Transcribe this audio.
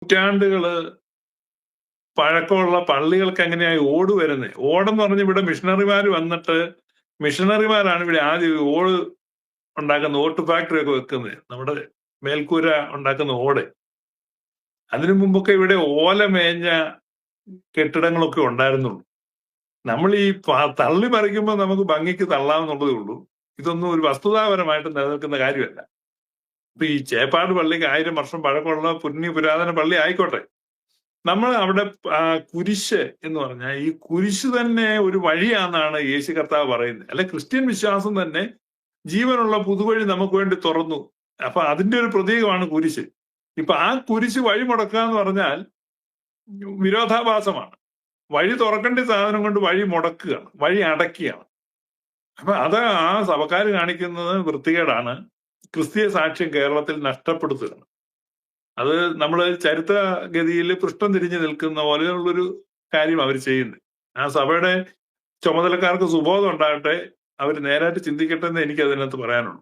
നൂറ്റാണ്ടുകള് പഴക്കമുള്ള പള്ളികൾക്ക് എങ്ങനെയായി ഓട് വരുന്നത്? ഓടെന്ന് പറഞ്ഞ് ഇവിടെ മിഷണറിമാർ വന്നിട്ട് മിഷണറിമാരാണ് ഇവിടെ ആദ്യം ഓട് ഉണ്ടാക്കുന്ന ഓട്ട് ഫാക്ടറി ഒക്കെ വെക്കുന്നത്, നമ്മുടെ മേൽക്കൂര ഉണ്ടാക്കുന്ന ഓട്. അതിനു മുമ്പൊക്കെ ഇവിടെ ഓല മേഞ്ഞ കെട്ടിടങ്ങളൊക്കെ ഉണ്ടായിരുന്നുള്ളൂ. നമ്മൾ ഈ തള്ളി മറിക്കുമ്പോൾ നമുക്ക് ഭംഗിക്ക് തള്ളാമെന്നുള്ളതേ ഉള്ളൂ. ഇതൊന്നും ഒരു വസ്തുതാപരമായിട്ട് നിലനിൽക്കുന്ന കാര്യമല്ല. ഇപ്പൊ ഈ ചേപ്പാട് പള്ളിക്ക് 1000 വർഷം പഴക്കമുള്ള പുരാതന പള്ളി ആയിക്കോട്ടെ, നമ്മൾ അവിടെ കുരിശ് എന്ന് പറഞ്ഞാൽ ഈ കുരിശ് തന്നെ ഒരു വഴിയാണെന്നാണ് യേശു കർത്താവ് പറയുന്നത്. അല്ലെ, ക്രിസ്ത്യൻ വിശ്വാസം തന്നെ ജീവനുള്ള പുതുവഴി നമുക്ക് വേണ്ടി തുറന്നു. അപ്പൊ അതിന്റെ ഒരു പ്രതീകമാണ് കുരിശ്. ഇപ്പൊ ആ കുരിശ് വഴി മുടക്കുക എന്ന് പറഞ്ഞാൽ വിരോധാഭാസമാണ്. വഴി തുറക്കേണ്ട സാധനം കൊണ്ട് വഴി മുടക്കുകയാണ്, വഴി അടക്കുകയാണ്. അപ്പൊ അത് ആ സഭക്കാർ കാണിക്കുന്നത് വൃത്തികേടാണ്. ക്രിസ്തീയ സാക്ഷ്യം കേരളത്തിൽ നഷ്ടപ്പെടുത്തുകയാണ്. അത് നമ്മൾ ചരിത്രഗതിയിൽ പൃഷ്ഠം തിരിഞ്ഞു നിൽക്കുന്ന പോലെയുള്ളൊരു കാര്യം അവർ ചെയ്യുന്നത്. ആ സഭയുടെ ചുമതലക്കാർക്ക് സുബോധം ഉണ്ടാകട്ടെ, അവർ നേരായിട്ട് ചിന്തിക്കട്ടെ എന്ന് എനിക്ക് അതിനകത്ത് പറയാനുള്ളൂ.